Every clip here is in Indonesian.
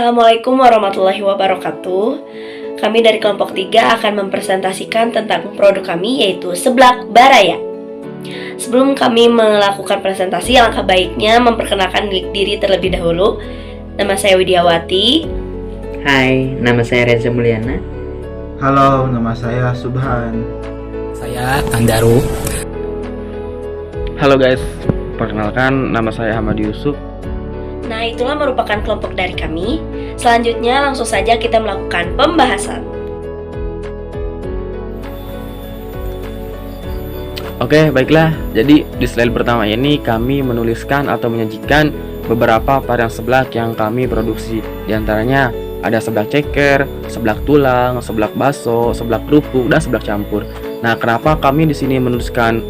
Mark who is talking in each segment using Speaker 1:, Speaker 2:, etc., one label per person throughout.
Speaker 1: Assalamualaikum warahmatullahi wabarakatuh. Kami dari kelompok 3 akan mempresentasikan tentang produk kami, yaitu seblak Baraya. Sebelum kami melakukan presentasi, alangkah baiknya memperkenalkan diri terlebih dahulu. Nama saya Widiawati.
Speaker 2: Hai, nama saya Reza Mulyana.
Speaker 3: Halo, nama saya Subhan.
Speaker 4: Saya Tandaru.
Speaker 5: Halo guys, perkenalkan nama saya Hamad Yusuf.
Speaker 1: Nah, itulah merupakan kelompok dari kami. Selanjutnya langsung saja kita melakukan pembahasan.
Speaker 5: Oke, baiklah. Jadi di slide pertama ini kami menuliskan atau menyajikan beberapa varian seblak yang kami produksi. Di antaranya ada seblak ceker, seblak tulang, seblak baso, seblak kerupuk, dan seblak campur. Nah, kenapa kami di sini menuliskan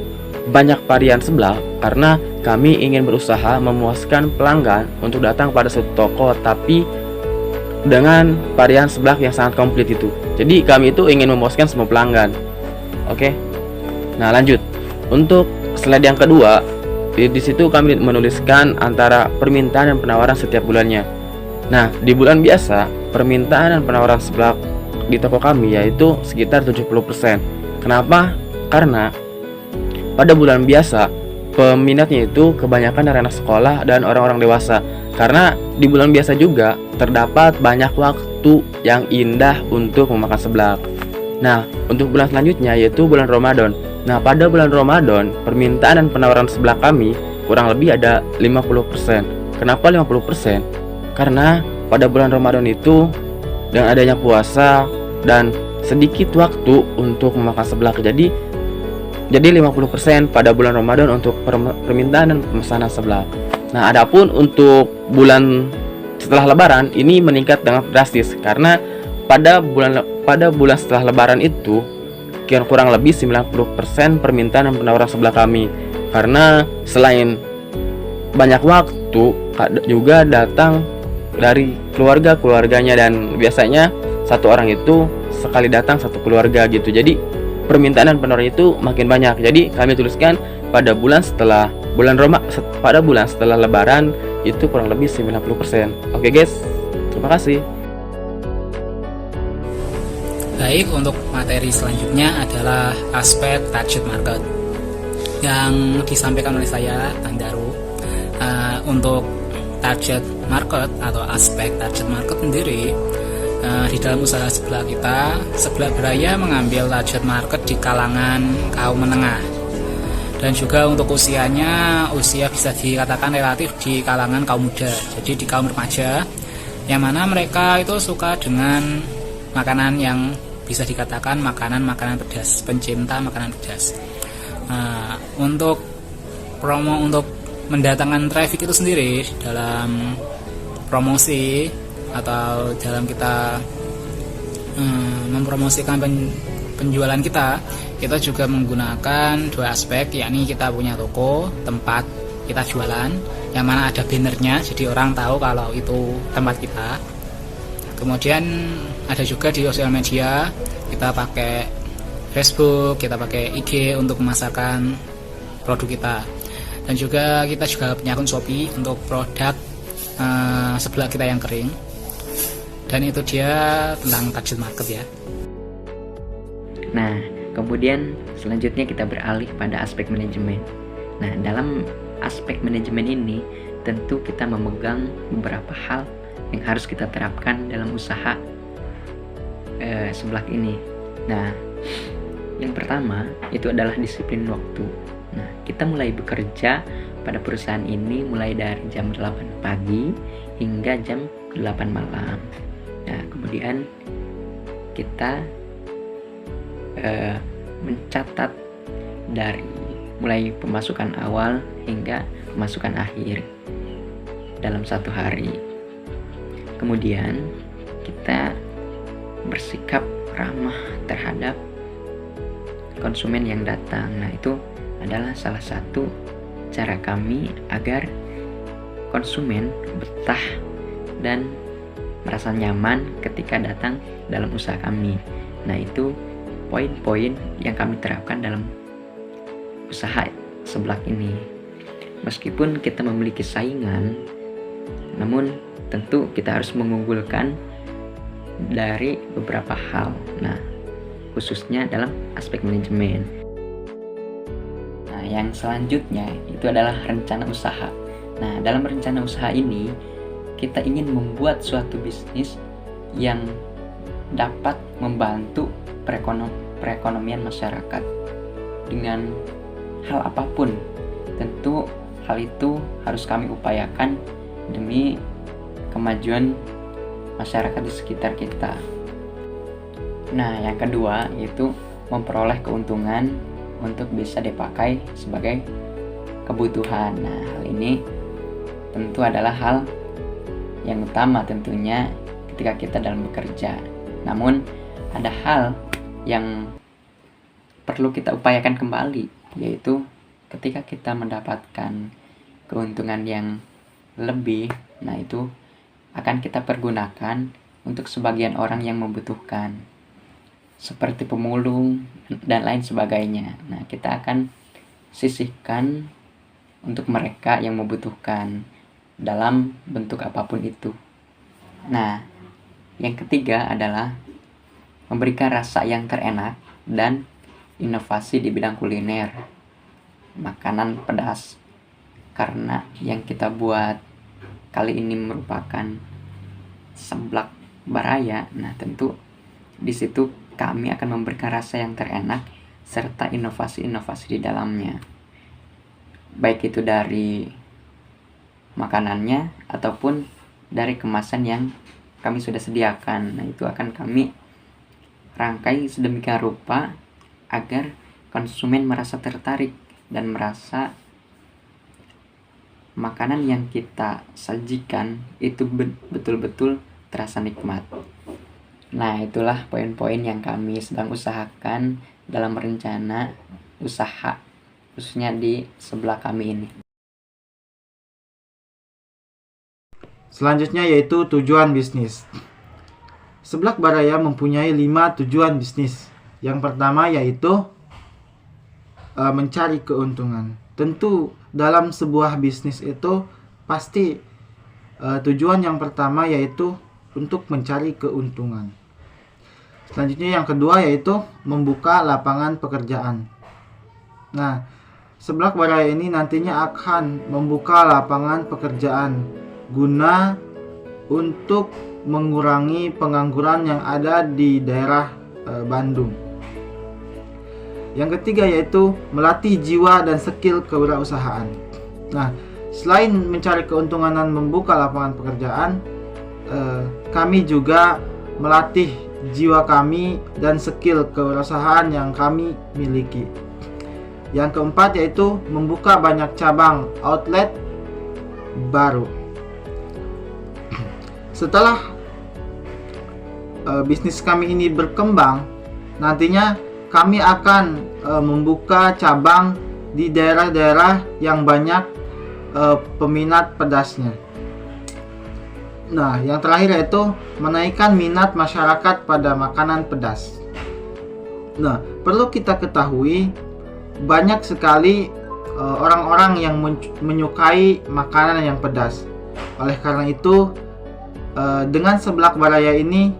Speaker 5: banyak varian seblak? Karena kami ingin berusaha memuaskan pelanggan untuk datang pada suatu toko, tapi dengan varian seblak yang sangat komplit itu. Jadi kami itu ingin memuaskan semua pelanggan. Oke. Nah, lanjut. Untuk slide yang kedua, di situ kami menuliskan antara permintaan dan penawaran setiap bulannya. Nah, di bulan biasa, permintaan dan penawaran seblak di toko kami yaitu sekitar 70%. Kenapa? Karena pada bulan biasa peminatnya itu kebanyakan dari anak sekolah dan orang-orang dewasa. Karena di bulan biasa juga terdapat banyak waktu yang indah untuk memakan seblak. Nah, untuk bulan selanjutnya yaitu bulan Ramadan. Nah, pada bulan Ramadan, permintaan dan penawaran seblak kami kurang lebih ada 50%. Kenapa 50%? Karena pada bulan Ramadan itu dengan adanya puasa dan sedikit waktu untuk memakan seblak. Jadi 50% pada bulan Ramadan untuk permintaan dan pemesanan seblak. Nah, adapun untuk bulan setelah Lebaran ini meningkat dengan drastis karena pada bulan setelah Lebaran itu kurang lebih 90% permintaan dan penawaran seblak kami. Karena selain banyak waktu juga datang dari keluarganya, dan biasanya satu orang itu sekali datang satu keluarga gitu. Jadi permintaan dan penawaran itu makin banyak. Jadi kami tuliskan pada bulan setelah Lebaran itu kurang lebih 90%. Oke guys, terima kasih.
Speaker 4: Baik, untuk materi selanjutnya adalah aspek target market yang disampaikan oleh saya, Tandaru. Untuk target market atau aspek target market sendiri, di dalam usaha seblak kita, Seblak Baraya mengambil target market di kalangan kaum menengah, dan juga untuk usia bisa dikatakan relatif di kalangan kaum muda, jadi di kaum remaja, yang mana mereka itu suka dengan makanan yang bisa dikatakan makanan pedas, pencinta makanan pedas. Untuk mendatangkan traffic itu sendiri dalam promosi atau dalam kita mempromosikan penjualan kita juga menggunakan dua aspek, yakni kita punya toko tempat kita jualan yang mana ada bannernya, jadi orang tahu kalau itu tempat kita. Kemudian ada juga di sosial media, kita pakai Facebook, kita pakai IG untuk memasarkan produk kita, dan juga kita punya akun Shopee untuk produk seblak kita yang kering. Dan itu dia tentang target market ya.
Speaker 2: Nah, kemudian selanjutnya kita beralih pada aspek manajemen. Nah, dalam aspek manajemen ini tentu kita memegang beberapa hal yang harus kita terapkan dalam usaha seblak ini. Nah, yang pertama itu adalah disiplin waktu. Nah, kita mulai bekerja pada perusahaan ini mulai dari jam 8 pagi hingga jam 8 malam. Nah, kemudian kita mencatat dari mulai pemasukan awal hingga pemasukan akhir dalam satu hari. Kemudian kita bersikap ramah terhadap konsumen yang datang. Nah, itu adalah salah satu cara kami agar konsumen betah dan merasa nyaman ketika datang dalam usaha kami. Nah, itu poin-poin yang kami terapkan dalam usaha seblak ini. Meskipun kita memiliki saingan, namun tentu kita harus mengunggulkan dari beberapa hal. Nah, khususnya dalam aspek manajemen. Nah, yang selanjutnya itu adalah rencana usaha. Nah, dalam rencana usaha ini kita ingin membuat suatu bisnis yang dapat membantu perekonomian masyarakat dengan hal apapun. Tentu hal itu harus kami upayakan demi kemajuan masyarakat di sekitar kita. Nah, yang kedua yaitu memperoleh keuntungan untuk bisa dipakai sebagai kebutuhan. Nah, hal ini tentu adalah hal yang utama tentunya ketika kita dalam bekerja. Namun ada hal yang perlu kita upayakan kembali, yaitu ketika kita mendapatkan keuntungan yang lebih, nah itu akan kita pergunakan untuk sebagian orang yang membutuhkan, seperti pemulung dan lain sebagainya. Nah, kita akan sisihkan untuk mereka yang membutuhkan dalam bentuk apapun itu. Nah, yang ketiga adalah memberikan rasa yang terenak dan inovasi di bidang kuliner, makanan pedas. Karena yang kita buat kali ini merupakan seblak baraya, nah tentu di situ kami akan memberikan rasa yang terenak serta inovasi-inovasi di dalamnya. Baik itu dari makanannya ataupun dari kemasan yang kami sudah sediakan. Nah, itu akan kami rangkai sedemikian rupa agar konsumen merasa tertarik dan merasa makanan yang kita sajikan itu betul-betul terasa nikmat. Nah, itulah poin-poin yang kami sedang usahakan dalam rencana usaha, khususnya di sebelah kami ini.
Speaker 3: Selanjutnya yaitu tujuan bisnis. Seblak Baraya mempunyai 5 tujuan bisnis. Yang pertama yaitu mencari keuntungan. Tentu dalam sebuah bisnis itu pasti tujuan yang pertama yaitu untuk mencari keuntungan. Selanjutnya yang kedua yaitu membuka lapangan pekerjaan. Nah, Seblak Baraya ini nantinya akan membuka lapangan pekerjaan guna untuk mengurangi pengangguran yang ada di daerah Bandung. Yang ketiga yaitu melatih jiwa dan skill kewirausahaan. Nah, selain mencari keuntungan dan membuka lapangan pekerjaan, kami juga melatih jiwa kami dan skill kewirausahaan yang kami miliki. Yang keempat yaitu membuka banyak cabang outlet baru. Setelah bisnis kami ini berkembang, nantinya kami akan membuka cabang di daerah-daerah yang banyak peminat pedasnya. Nah, yang terakhir yaitu menaikkan minat masyarakat pada makanan pedas. Nah, perlu kita ketahui banyak sekali orang-orang yang menyukai makanan yang pedas. Oleh karena itu, dengan Seblak Baraya ini,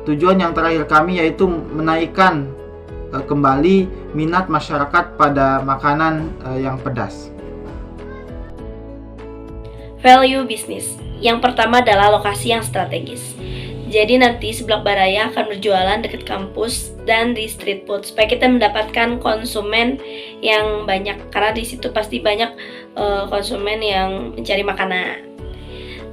Speaker 3: tujuan yang terakhir kami yaitu menaikkan kembali minat masyarakat pada makanan yang pedas.
Speaker 1: Value bisnis. Yang pertama adalah lokasi yang strategis. Jadi nanti Seblak Baraya akan berjualan dekat kampus dan di street food supaya kita mendapatkan konsumen yang banyak, karena di situ pasti banyak konsumen yang mencari makanan.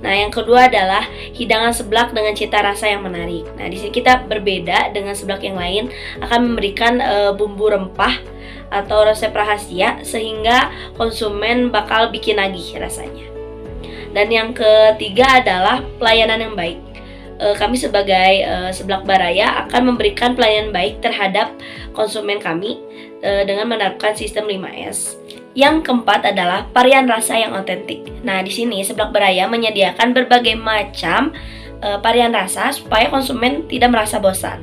Speaker 1: Nah, yang kedua adalah hidangan seblak dengan cita rasa yang menarik. Nah, di sini kita berbeda dengan seblak yang lain, akan memberikan bumbu rempah atau resep rahasia sehingga konsumen bakal bikin nagih rasanya. Dan yang ketiga adalah pelayanan yang baik. Kami sebagai Seblak Baraya akan memberikan pelayanan baik terhadap konsumen kami dengan menerapkan sistem 5S. Yang keempat adalah varian rasa yang otentik. Nah, di sini Seblak Baraya menyediakan berbagai macam varian rasa supaya konsumen tidak merasa bosan.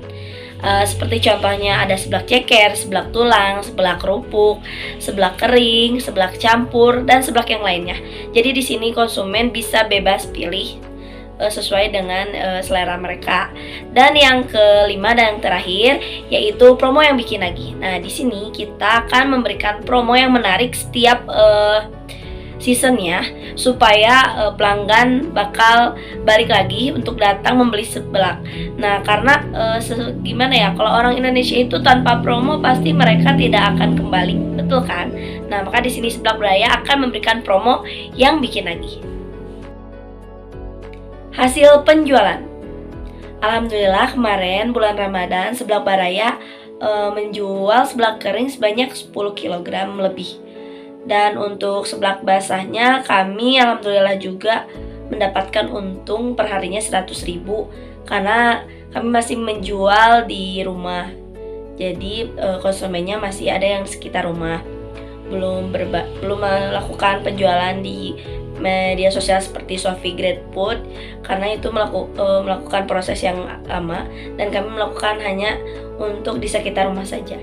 Speaker 1: Seperti contohnya ada seblak ceker, seblak tulang, seblak kerupuk, seblak kering, seblak campur, dan seblak yang lainnya. Jadi di sini konsumen bisa bebas pilih sesuai dengan selera mereka. Dan yang kelima dan yang terakhir yaitu promo yang bikin nagih. Nah, di sini kita akan memberikan promo yang menarik setiap seasonnya supaya pelanggan bakal balik lagi untuk datang membeli seblak. Nah, karena gimana ya, kalau orang Indonesia itu tanpa promo pasti mereka tidak akan kembali, betul kan? Nah, maka di sini Seblak Baraya akan memberikan promo yang bikin nagih. Hasil penjualan. Alhamdulillah kemarin bulan Ramadan Seblak Baraya menjual seblak kering sebanyak 10 kg lebih. Dan untuk seblak basahnya kami alhamdulillah juga mendapatkan untung perharinya 100.000 karena kami masih menjual di rumah. Jadi konsumennya masih ada yang sekitar rumah. Belum melakukan penjualan di media sosial seperti Shopee GrabFood karena itu melakukan proses yang lama dan kami melakukan hanya untuk di sekitar rumah saja.